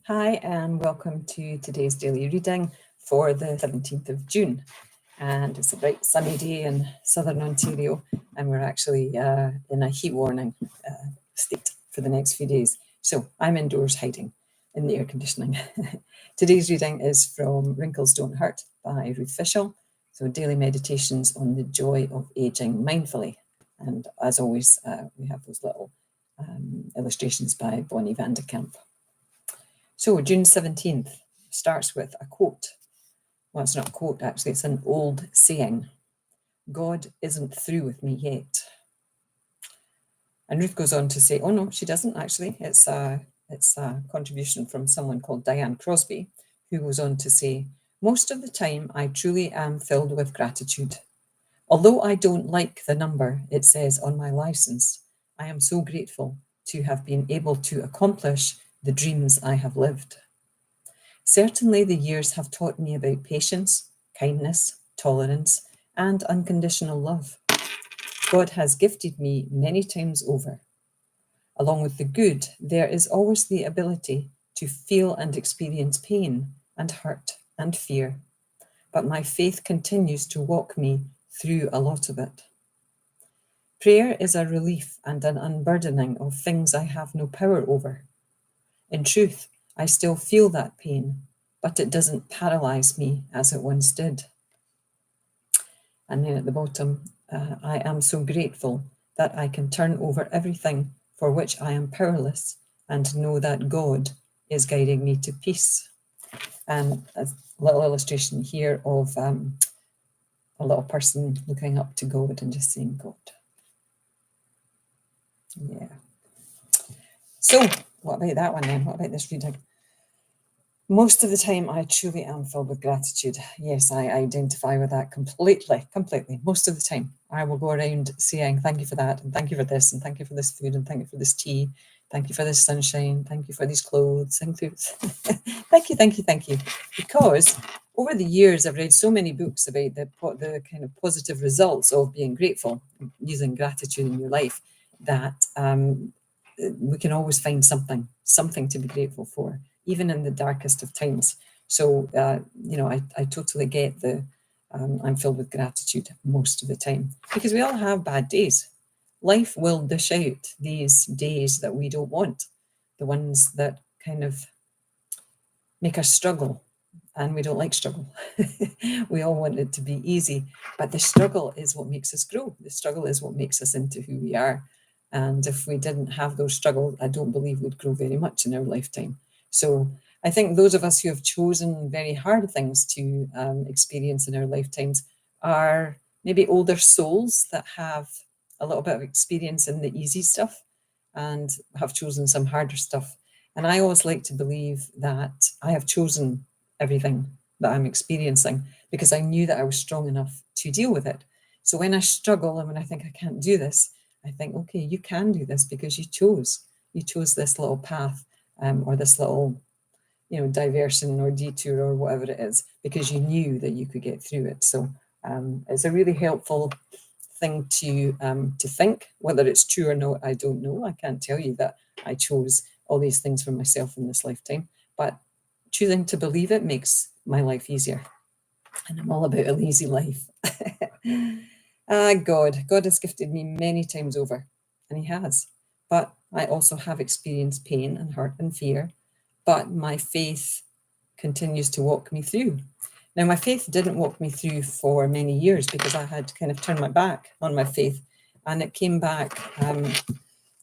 Hi, and welcome to today's daily reading for the 17th of June. And it's a bright sunny day in southern Ontario, and we're actually in a heat warning state for the next few days. So I'm indoors hiding in the air conditioning. Today's reading is from Wrinkles Don't Hurt by Ruth Fishel. So daily meditations on the joy of aging mindfully. And as always, we have those little illustrations by Bonnie van de Kamp. So June 17th starts with a quote. Well, it's not a quote, actually, it's an old saying. God isn't through with me yet. And Ruth goes on to say, oh no, she doesn't actually. It's a contribution from someone called Diane Crosby, who goes on to say, most of the time I truly am filled with gratitude. Although I don't like the number it says on my license, I am so grateful to have been able to accomplish the dreams I have lived. Certainly the years have taught me about patience, kindness, tolerance, and unconditional love. God has gifted me many times over. Along with the good, there is always the ability to feel and experience pain and hurt and fear. But my faith continues to walk me through a lot of it. Prayer is a relief and an unburdening of things I have no power over. In truth, I still feel that pain, but it doesn't paralyze me as it once did. And then at the bottom, I am so grateful that I can turn over everything for which I am powerless and know that God is guiding me to peace. And a little illustration here of a little person looking up to God and just saying, God. Yeah. So what about that one then? What about this reading? Most of the time, I truly am filled with gratitude. Yes, I identify with that completely. Most of the time, I will go around saying, thank you for that, and thank you for this, and thank you for this food, and thank you for this tea, thank you for this sunshine, thank you for these clothes, thank you. Thank you. Because over the years, I've read so many books about the kind of positive results of being grateful, using gratitude in your life, that we can always find something to be grateful for, even in the darkest of times. So, I totally get I'm filled with gratitude most of the time, because we all have bad days. Life will dish out these days that we don't want, the ones that kind of make us struggle, and we don't like struggle. We all want it to be easy, but the struggle is what makes us grow. The struggle is what makes us into who we are. And if we didn't have those struggles, I don't believe we'd grow very much in our lifetime. So I think those of us who have chosen very hard things to experience in our lifetimes are maybe older souls that have a little bit of experience in the easy stuff and have chosen some harder stuff. And I always like to believe that I have chosen everything that I'm experiencing because I knew that I was strong enough to deal with it. So when I struggle and when I think I can't do this, I think, okay, you can do this because you chose this little path or this little, diversion or detour or whatever it is, because you knew that you could get through it. So it's a really helpful thing to think. Whether it's true or not, I don't know. I can't tell you that I chose all these things for myself in this lifetime, but choosing to believe it makes my life easier. And I'm all about a lazy life. God has gifted me many times over, and he has. But I also have experienced pain and hurt and fear, but my faith continues to walk me through. Now, my faith didn't walk me through for many years because I had kind of turned my back on my faith, and it came back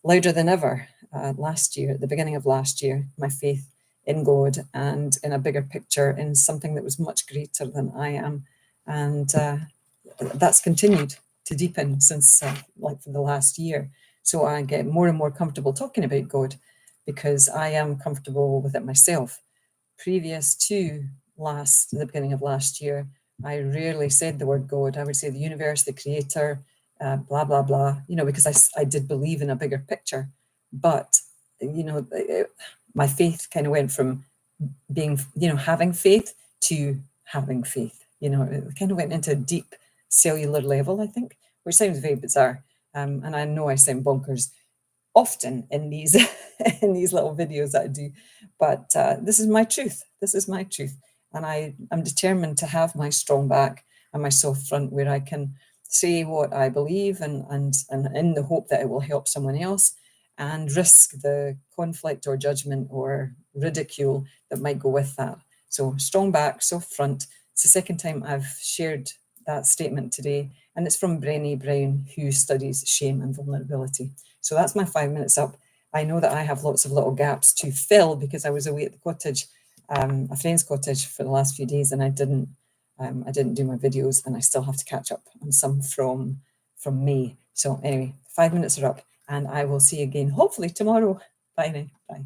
louder than ever last year, at the beginning of last year, my faith in God and in a bigger picture, in something that was much greater than I am. And that's continued to deepen since for the last year. So I get more and more comfortable talking about God because I am comfortable with it myself. Previous to the beginning of last year, I rarely said the word God. I would say the universe, the creator, blah, blah, blah, because I did believe in a bigger picture. But, my faith kind of went from being, having faith to having faith. It kind of went into a deep cellular level, I think, which sounds very bizarre. And I know I sound bonkers. often in these in these little videos that I do, but this is my truth. This is my truth, and I'm determined to have my strong back and my soft front, where I can say what I believe, and in the hope that it will help someone else, and risk the conflict or judgment or ridicule that might go with that. So strong back, soft front. It's the second time I've shared that statement today, and it's from Brené Brown, who studies shame and vulnerability. So that's my 5 minutes up. I know that I have lots of little gaps to fill because I was away at the cottage, a friend's cottage, for the last few days, and I didn't do my videos, and I still have to catch up on some from May. So anyway, 5 minutes are up, and I will see you again hopefully tomorrow. Bye now. Bye.